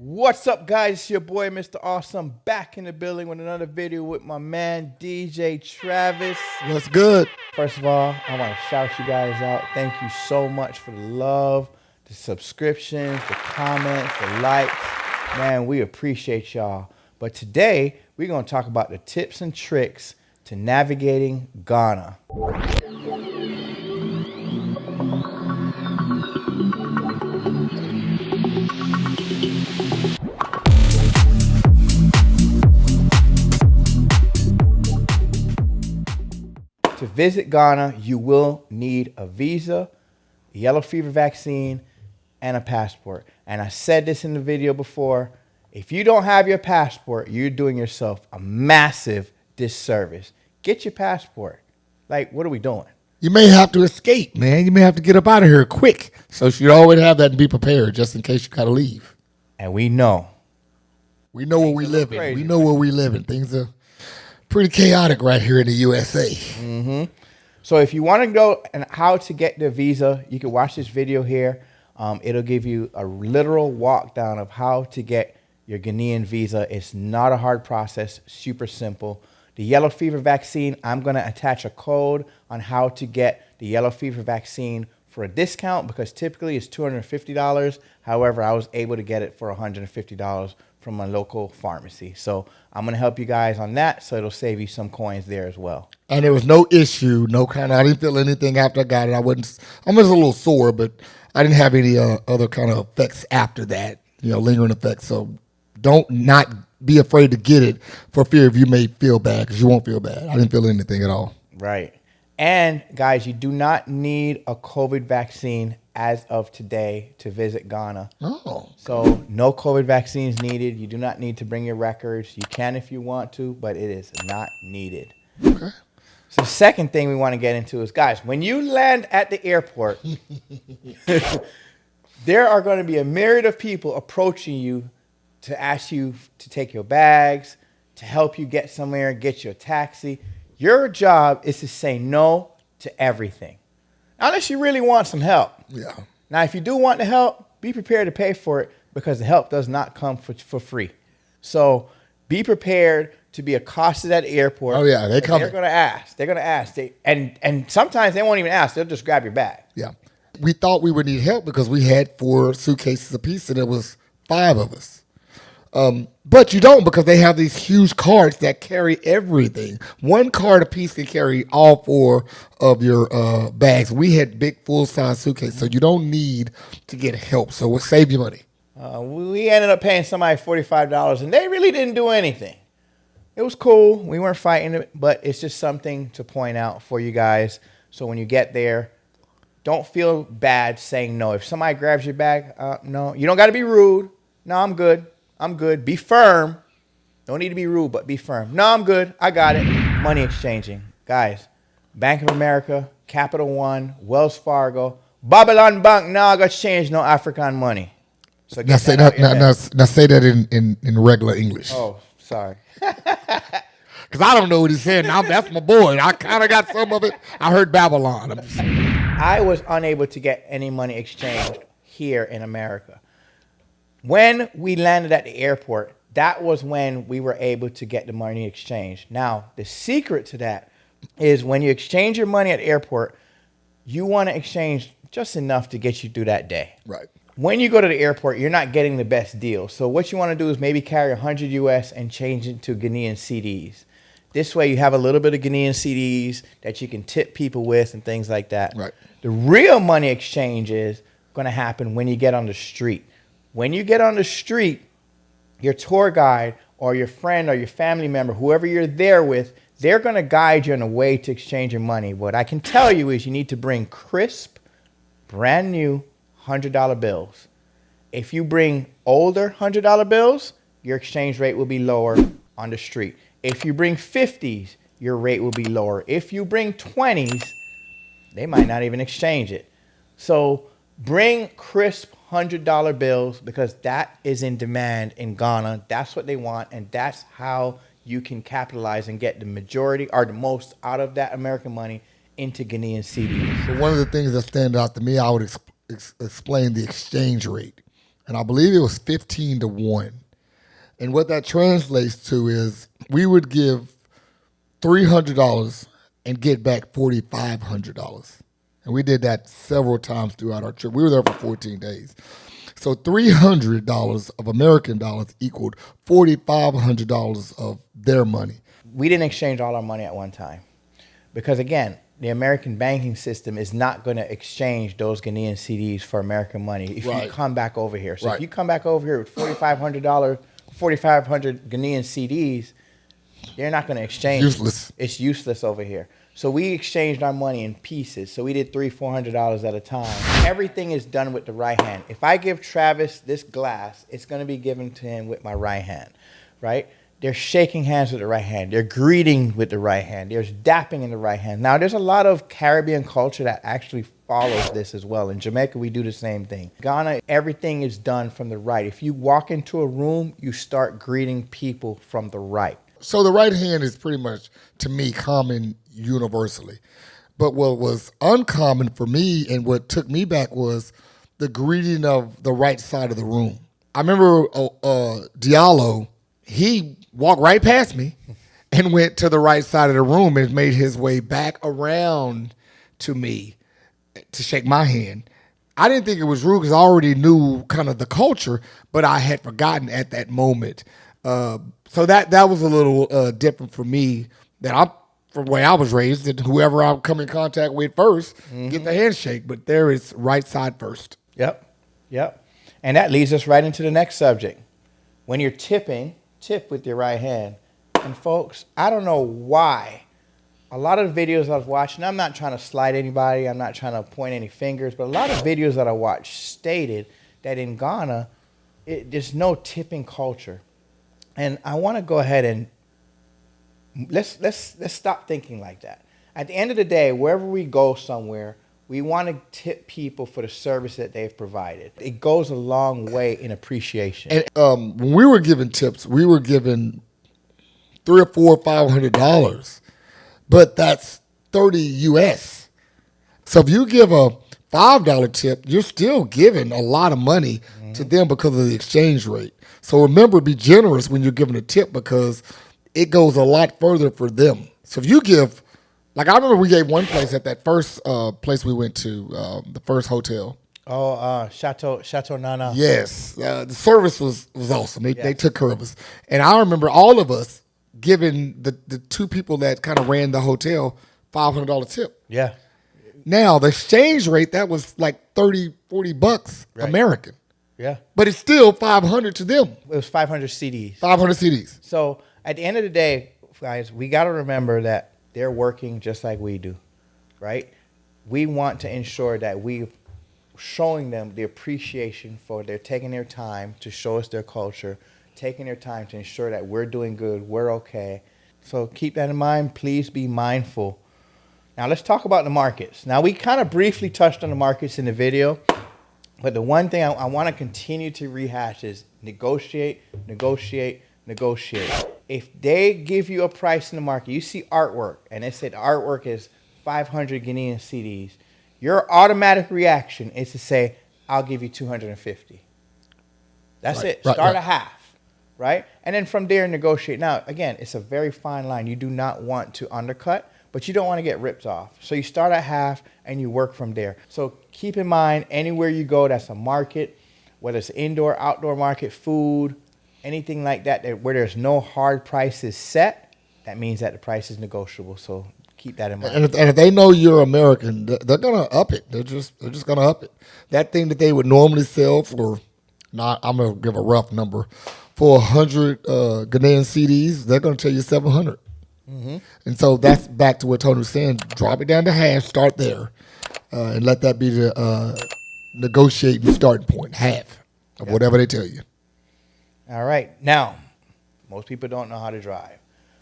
What's up, guys? It's your boy, Mr. Awesome, back in the building with another video with my man, DJ Travis. What's good? First of all, I want to shout you guys out. Thank you so much for the love, the subscriptions, the comments, the likes. Man, we appreciate y'all. But today, we're going to talk about the tips and tricks to navigating Ghana. To visit Ghana, you will need a visa, a yellow fever vaccine, and a passport. And I said this in the video before, if you don't have your passport, you're doing yourself a massive disservice. Get your passport. Like, what are we doing? You may have to escape, man. You may have to get up out of here quick. So you should always have that and be prepared just in case you got to leave. And we know. We know where we live in. We know where we live in. Things are pretty chaotic right here in the USA. Mm-hmm. So if you want to know and how to get the visa, you can watch this video here. It'll give you a literal walk down of how to get your Ghanaian visa. It's not a hard process, super simple. The yellow fever vaccine, I'm going to attach a code on how to get the yellow fever vaccine for a discount because typically it's $250. However, I was able to get it for $150 from my local pharmacy. So I'm going to help you guys on that, so it'll save you some coins there as well. And there was no issue, I didn't feel anything after I got it. I'm just a little sore, but I didn't have any other kind of effects after that, lingering effects. So don't not be afraid to get it for fear if you may feel bad, because you won't feel bad. I didn't feel anything at all. Right. And guys, you do not need a COVID vaccine as of today to visit Ghana. Oh. So no COVID vaccines needed. You do not need to bring your records. You can if you want to, but it is not needed. Okay. So the second thing we want to get into is, guys, when you land at the airport, there are going to be a myriad of people approaching you to ask you to take your bags, to help you get somewhere, get your taxi. Your job is to say no to everything, unless you really want some help. Yeah. Now, if you do want the help, be prepared to pay for it because the help does not come for free. So be prepared to be accosted at the airport. Oh, yeah, they come. They're going to ask. They're going to ask. And sometimes they won't even ask. They'll just grab your bag. Yeah. We thought we would need help because we had 4 suitcases apiece and there was 5 of us. But you don't, because they have these huge carts that carry everything. 1 cart apiece can carry all 4 of your bags. We had big full-size suitcases, so you don't need to get help. So we'll save you money. We ended up paying somebody $45, and they really didn't do anything. It was cool. We weren't fighting it, but it's just something to point out for you guys. So when you get there, don't feel bad saying no. If somebody grabs your bag, no. You don't got to be rude. No, I'm good. I'm good. Be firm. Don't need to be rude, but be firm. No, I'm good. I got it. Money exchanging. Guys, Bank of America, Capital One, Wells Fargo, Babylon Bank, now I got to change no African money. So now say that in regular English. Oh, sorry. Because I don't know what he's saying. Now that's my boy. I kind of got some of it. I heard Babylon. I was unable to get any money exchanged here in America. When we landed at the airport, that was when we were able to get the money exchanged. Now, the secret to that is when you exchange your money at the airport, you want to exchange just enough to get you through that day. Right. When you go to the airport, you're not getting the best deal. So what you want to do is maybe carry 100 US and change it to Ghanaian cedis. This way you have a little bit of Ghanaian cedis that you can tip people with and things like that. Right. The real money exchange is going to happen when you get on the street. When you get on the street, your tour guide or your friend or your family member, whoever you're there with, they're going to guide you in a way to exchange your money. What I can tell you is you need to bring crisp, brand new $100 bills. If you bring older $100 bills, your exchange rate will be lower on the street. If you bring 50s, your rate will be lower. If you bring 20s, they might not even exchange it. So bring crisp $100 bills because that is in demand in Ghana. That's what they want, and that's how you can capitalize and get the majority or the most out of that American money into Ghanaian cedis. So one of the things that stand out to me, I would explain the exchange rate. and I believe it was 15-1. And what that translates to is we would give $300 and get back $4,500. And we did that several times throughout our trip. We were there for 14 days. So $300 of American dollars equaled $4,500 of their money. We didn't exchange all our money at one time because, again, the American banking system is not going to exchange those Ghanaian CDs for American money if you come back over here. So if you come back over here with $4,500 Ghanaian CDs, they're not going to exchange. Useless. It's useless over here. So we exchanged our money in pieces. So we did $300-$400 at a time. Everything is done with the right hand. If I give Travis this glass, it's going to be given to him with my right hand, right? They're shaking hands with the right hand. They're greeting with the right hand. There's dapping in the right hand. Now, there's a lot of Caribbean culture that actually follows this as well. In Jamaica, we do the same thing. Ghana, everything is done from the right. If you walk into a room, you start greeting people from the right. So the right hand is pretty much, to me, common universally. But what was uncommon for me and what took me back was the greeting of the right side of the room. I remember Diallo, he walked right past me and went to the right side of the room and made his way back around to me to shake my hand. I didn't think it was rude because I already knew kind of the culture, but I had forgotten at that moment. So that was a little different for me. From the way I was raised, that whoever I come in contact with first, get the handshake. But there is right side first. Yep. And that leads us right into the next subject. When you're tipping, tip with your right hand. And folks, I don't know why. A lot of videos I've watched, and I'm not trying to slight anybody, I'm not trying to point any fingers, but a lot of videos that I watched stated that in Ghana, there's no tipping culture. And I want to go ahead and let's stop thinking like that. At the end of the day, wherever we go somewhere, we want to tip people for the service that they've provided. It goes a long way in appreciation. And when we were giving tips, we were giving $300 or $400, $500, but that's 30 US. So if you give a $5 tip, you're still giving a lot of money to them because of the exchange rate. So remember, be generous when you're giving a tip because it goes a lot further for them. So if you give, like I remember we gave one place at that first place we went to, the first hotel. Chateau Nana. Yes, the service was awesome. They took care of us. And I remember all of us giving the two people that kind of ran the hotel $500 tip. Yeah. Now, the exchange rate, that was like $30-$40 American. Yeah. But it's still $500 to them. It was 500 CDs. 500 CDs. So at the end of the day, guys, we got to remember that they're working just like we do, right? We want to ensure that we're showing them the appreciation for their taking their time to show us their culture, taking their time to ensure that we're doing good, we're okay. So keep that in mind. Please be mindful. Now let's talk about the markets. Now we kind of briefly touched on the markets in the video, but the one thing I want to continue to rehash is negotiate. If they give you a price in the market, you see artwork, and they said the artwork is 500 Ghanaian CDs, your automatic reaction is to say, I'll give you 250. That's it. Start a half, right? And then from there, negotiate. Now, again, it's a very fine line. You do not want to undercut, but you don't want to get ripped off. So you start at half and you work from there. So keep in mind, anywhere you go, that's a market, whether it's indoor, outdoor market, food, anything like that, where there's no hard prices set, that means that the price is negotiable. So keep that in mind. And if they know you're American, they're gonna up it. They're just gonna up it. That thing that they would normally sell for, I'm gonna give a rough number, for 100 Ghanaian CDs, they're gonna tell you 700. And so that's back to what Tony was saying. Drop it down to half, start there, and let that be the negotiating starting point, half of whatever they tell you. All right. Now, most people don't know how to drive.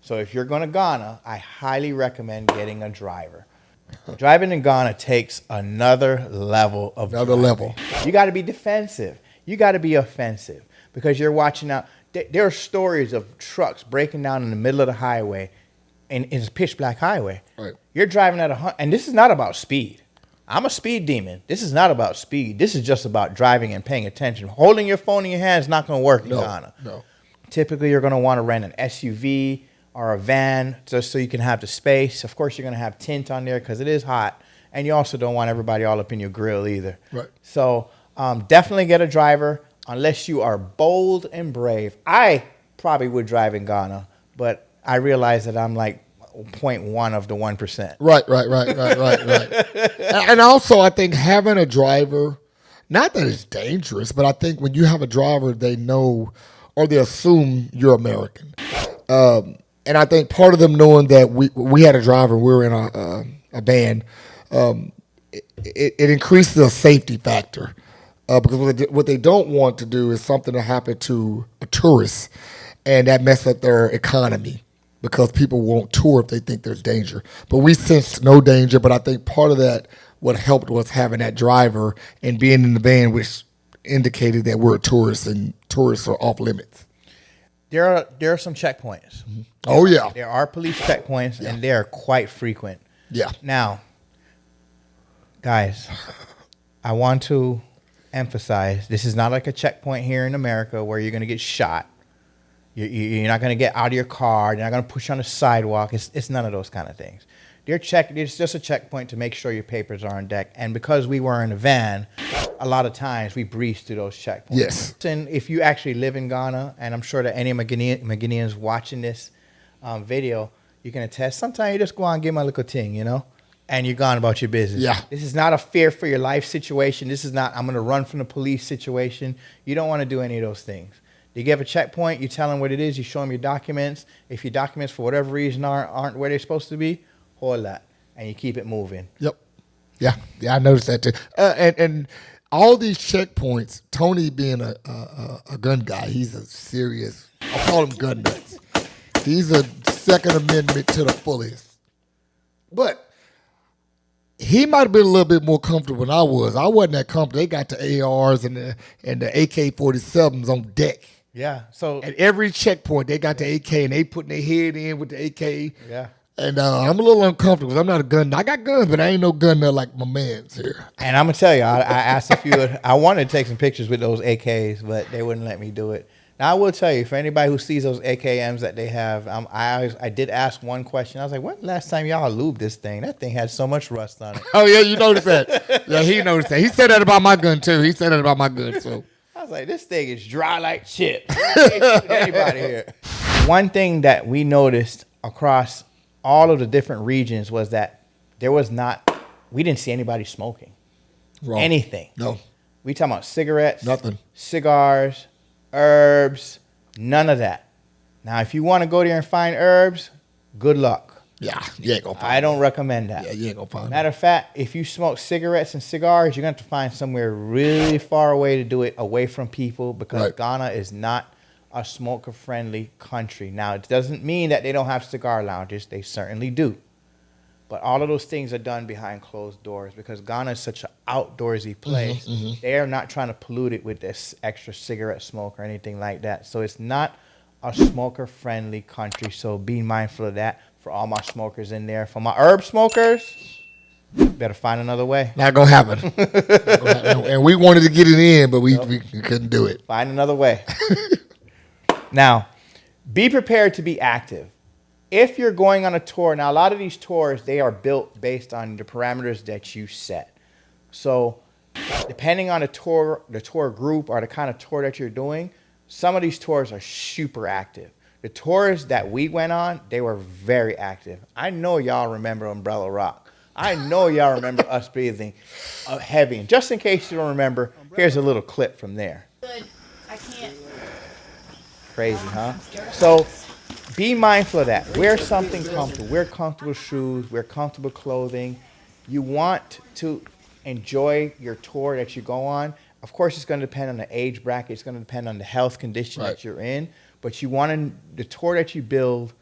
So if you're going to Ghana, I highly recommend getting a driver. Driving in Ghana takes another level of driving. You got to be defensive. You got to be offensive because you're watching out. There are stories of trucks breaking down in the middle of the highway, and it's a pitch black highway. Right. You're driving at 100, and this is not about speed. I'm a speed demon. This is not about speed. This is just about driving and paying attention. Holding your phone in your hand is not going to work in Ghana. No. Typically, you're going to want to rent an SUV or a van just so you can have the space. Of course, you're going to have tint on there because it is hot. And you also don't want everybody all up in your grill either. Right. So definitely get a driver unless you are bold and brave. I probably would drive in Ghana, but I realize that I'm like 0.1 of the 1%. Right. And also, I think having a driver, not that it's dangerous, but I think when you have a driver, they know or they assume you're American. And I think part of them knowing that we had a driver, we were in a van, it increases the safety factor. Because what they don't want to do is something to happen to a tourist and that mess up their economy because people won't tour if they think there's danger. But we sensed no danger, but I think part of that, what helped was having that driver and being in the van, which indicated that we're a tourist and tourists are off limits. There are some checkpoints. Mm-hmm. Oh, yeah. There are police checkpoints, and they are quite frequent. Yeah. Now, guys, I want to emphasize this is not like a checkpoint here in America where you're going to get shot. You're not going to get out of your car. They're not going to push you on the sidewalk. It's none of those kind of things. It's just a checkpoint to make sure your papers are on deck. And because we were in a van, a lot of times we breeze through those checkpoints. Yes. And if you actually live in Ghana, and I'm sure that any Ghanaians watching this video, you can attest, sometimes you just go on and give my little thing, and you're gone about your business. Yeah. This is not a fear for your life situation. This is not, I'm going to run from the police situation. You don't want to do any of those things. You give a checkpoint, you tell them what it is, you show them your documents. If your documents, for whatever reason, aren't where they're supposed to be, hold that, and you keep it moving. Yep. Yeah, I noticed that too. And all these checkpoints, Tony being a gun guy, he's a serious, I call him gun nuts. He's a Second Amendment to the fullest. But he might have been a little bit more comfortable than I was. I wasn't that comfortable. They got the ARs and the AK-47s on deck. Yeah. So at every checkpoint, they got the AK and they putting their head in with the AK. Yeah. And I'm a little uncomfortable because I'm not a gun nut. I got guns, but I ain't no gun nut like my man's here. And I'm going to tell you, I asked if you would, I wanted to take some pictures with those AKs, but they wouldn't let me do it. Now, I will tell you, for anybody who sees those AKMs that they have, I did ask one question. I was like, when last time y'all lubed this thing? That thing had so much rust on it. Oh, yeah, you noticed that. Yeah, he noticed that. He said that about my gun, too. He said that about my gun, so. I was like, this thing is dry like chips. Anybody here? One thing that we noticed across all of the different regions was that we didn't see anybody smoking. Wrong. Anything. No. We talking about cigarettes. Nothing. Cigars, herbs, none of that. Now, if you want to go there and find herbs, good luck. Yeah, you ain't gonna find I don't recommend that. Yeah, you ain't gonna find Matter of fact, if you smoke cigarettes and cigars, you're going to have to find somewhere really far away to do it, away from people, because Right. Ghana is not a smoker-friendly country. Now, it doesn't mean that they don't have cigar lounges. They certainly do. But all of those things are done behind closed doors because Ghana is such an outdoorsy place. They are not trying to pollute it with this extra cigarette smoke or anything like that. So it's not a smoker-friendly country. So be mindful of that for all my smokers in there. For my herb smokers, better find another way. Not gonna happen. And we wanted to get it in, but we couldn't do it. Find another way. Now, be prepared to be active. If you're going on a tour, now a lot of these tours, they are built based on the parameters that you set. So depending on the tour group or the kind of tour that you're doing, some of these tours are super active. The tours that we went on, they were very active. I know y'all remember Umbrella Rock. I know y'all remember us breathing heavy. And just in case you don't remember, here's a little clip from there. Good. I can't. Crazy, huh? So be mindful of that. Wear something comfortable. Wear comfortable shoes. Wear comfortable clothing. You want to enjoy your tour that you go on. Of course, it's going to depend on the age bracket. It's going to depend on the health condition that you're in. But you want the tour that you build,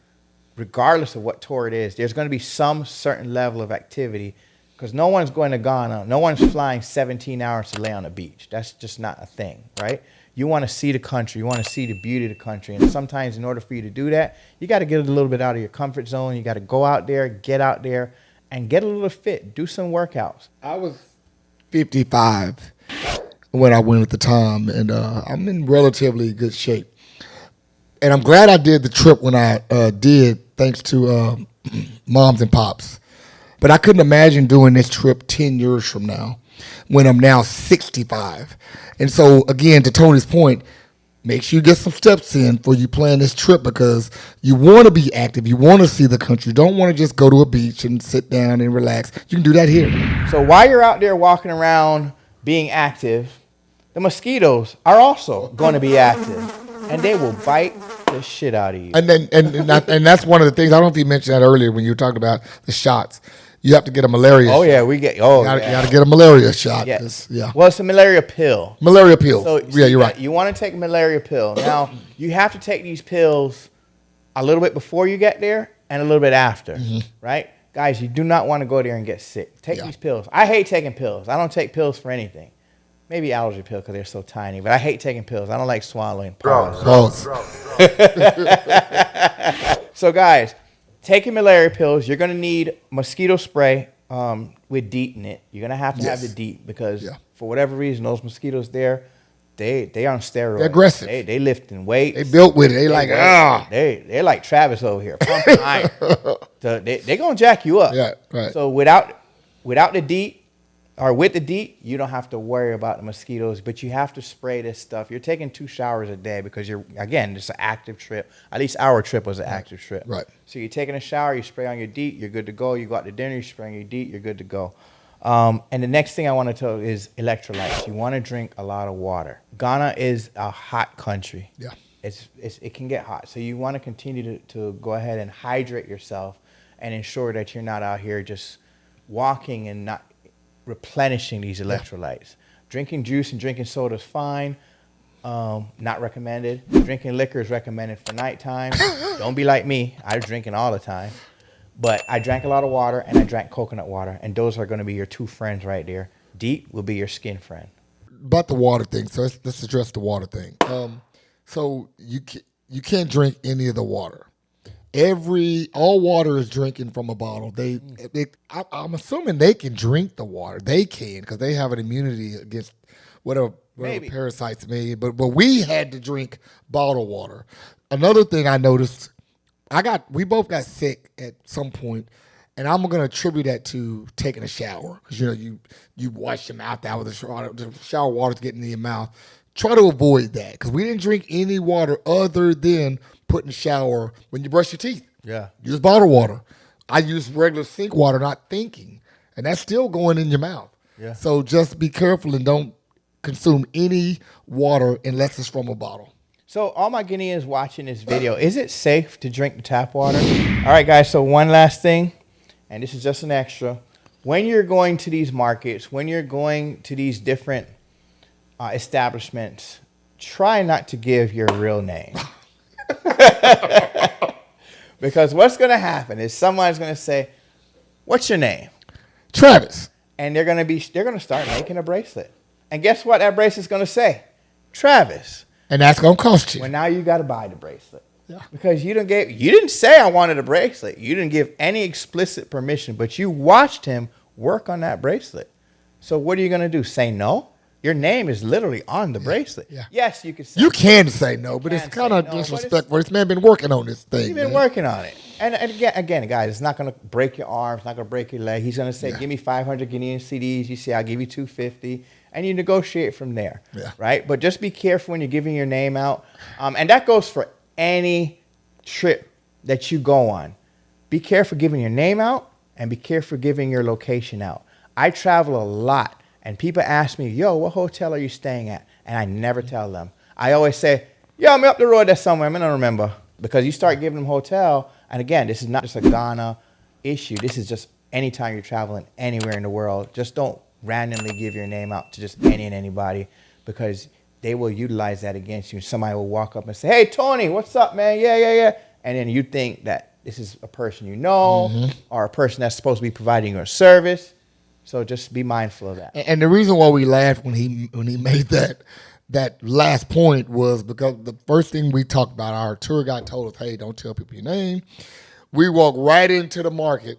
regardless of what tour it is, there's going to be some certain level of activity because no one's going to Ghana. No one's flying 17 hours to lay on a beach. That's just not a thing, right? You want to see the country. You want to see the beauty of the country. And sometimes in order for you to do that, you got to get a little bit out of your comfort zone. You got to go out there, get out there, and get a little fit. Do some workouts. I was 55 when I went at the time, and I'm in relatively good shape. And I'm glad I did the trip when I did, thanks to moms and pops. But I couldn't imagine doing this trip 10 years from now when I'm now 65. And so, again, to Tony's point, make sure you get some steps in before you plan this trip because you want to be active. You want to see the country. You don't want to just go to a beach and sit down and relax. You can do that here. So while you're out there walking around being active, the mosquitoes are also going to be active. And they will bite the shit out of you. And then and that's one of the things. I don't know if you mentioned that earlier when you were talking about the shots. You have to get a malaria shot. Yeah, we get. Oh, you got to get a malaria shot. Yeah. Yeah. Well, it's a malaria pill. Malaria pill. So yeah, you're right. You want to take a malaria pill. Now, you have to take these pills a little bit before you get there and a little bit after, right? Guys, you do not want to go there and get sick. Take these pills. I hate taking pills. I don't take pills for anything. Maybe allergy pill because they're so tiny, but I hate taking pills. I don't like swallowing pills. So, guys, taking malaria pills, you're going to need mosquito spray with DEET in it. You're going to have the DEET because for whatever reason, those mosquitoes there, they on steroids. They're aggressive. They lifting weights. They built with it. They're like Travis over here, pumping iron. So they're going to jack you up. Yeah, right. So without the DEET, or with the DEET, you don't have to worry about the mosquitoes, but you have to spray this stuff. You're taking 2 showers a day because it's an active trip. At least our trip was an active trip. Right. So you're taking a shower, you spray on your DEET, you're good to go. You go out to dinner, you spray on your DEET, you're good to go. And the next thing I want to tell you is electrolytes. You want to drink a lot of water. Ghana is a hot country. Yeah. It can get hot. So you want to continue to go ahead and hydrate yourself and ensure that you're not out here just walking and not replenishing these electrolytes. Drinking juice and drinking soda is fine. Not recommended. Drinking liquor is recommended for nighttime. Don't be like me. I was drinking all the time. But I drank a lot of water and I drank coconut water. And those are going to be your 2 friends right there. DEET will be your skin friend. About the water thing. So let's address the water thing. So you can't drink any of the water. All water is drinking from a bottle. I'm assuming they can drink the water. They can because they have an immunity against whatever parasites may. But we had to drink bottled water. Another thing I noticed, we both got sick at some point, and I'm gonna attribute that to taking a shower because you wash your mouth out with the shower water's getting in your mouth. Try to avoid that because we didn't drink any water other than put in the shower when you brush your teeth. Yeah. Use bottled water. I use regular sink water, not thinking. And that's still going in your mouth. Yeah. So just be careful and don't consume any water unless it's from a bottle. So all my Guineans watching this video, is it safe to drink the tap water? All right, guys, so one last thing, and this is just an extra. When you're going to these markets, when you're going to these different establishments, try not to give your real name. Because what's going to happen is someone's going to say, "What's your name?" Travis. And they're going to start making a bracelet. And guess what that bracelet's going to say? Travis. And that's going to cost you. Well, now you got to buy the bracelet. Yeah. Because you didn't say I wanted a bracelet. You didn't give any explicit permission, but you watched him work on that bracelet. So what are you going to do? Say no? Your name is literally on the bracelet. Yeah. Yes, you can say You can say no, but it's kind of disrespectful. This man been working on this thing. He's been working on it. And again, guys, it's not going to break your arm. It's not going to break your leg. He's going to say, give me 500 Guinean CDs. You say, I'll give you 250. And you negotiate from there. Yeah. Right? But just be careful when you're giving your name out. And that goes for any trip that you go on. Be careful giving your name out and be careful giving your location out. I travel a lot. And people ask me, "Yo, what hotel are you staying at?" And I never tell them. I always say, "Yo, I'm up the road there somewhere. I don't remember." Because you start giving them hotel, and again, this is not just a Ghana issue. This is just anytime you're traveling anywhere in the world. Just don't randomly give your name out to just any and anybody because they will utilize that against you. Somebody will walk up and say, "Hey, Tony, what's up, man? Yeah. And then you think that this is a person you know or a person that's supposed to be providing you a service. So just be mindful of that. And the reason why we laughed when he made that last point was because the first thing we talked about, our tour guide told us, "Hey, don't tell people your name." We walked right into the market,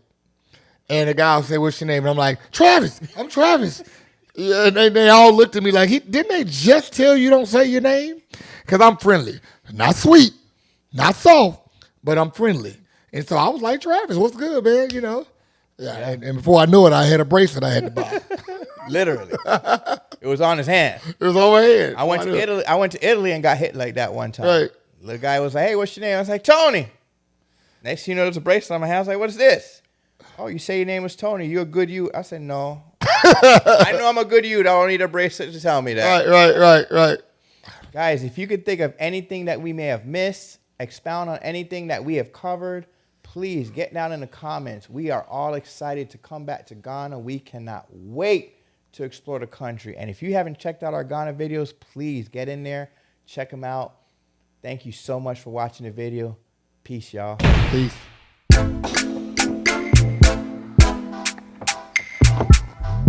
And the guy will say, "What's your name?" And I'm like, "Travis. I'm Travis." Yeah, and they all looked at me like, didn't they just tell you don't say your name? Because I'm friendly. Not sweet, not soft, but I'm friendly. And so I was like, "Travis, what's good, man?" You know? Yeah. And before I knew it, I had a bracelet I had to buy. Literally. It was on his hand. It was overhead. I went to Italy and got hit like that one time. Right. The guy was like, "Hey, what's your name?" I was like, "Tony." Next thing you know, there's a bracelet on my hand. I was like, "What is this?" "Oh, you say your name was Tony. You're a good you." I said, "No." I know I'm a good youth. I don't need a bracelet to tell me that. Right. Guys, if you could think of anything that we may have missed, expound on anything that we have covered, please get down in the comments. We are all excited to come back to Ghana. We cannot wait to explore the country. And if you haven't checked out our Ghana videos, please get in there, check them out. Thank you so much for watching the video. Peace, y'all. Peace.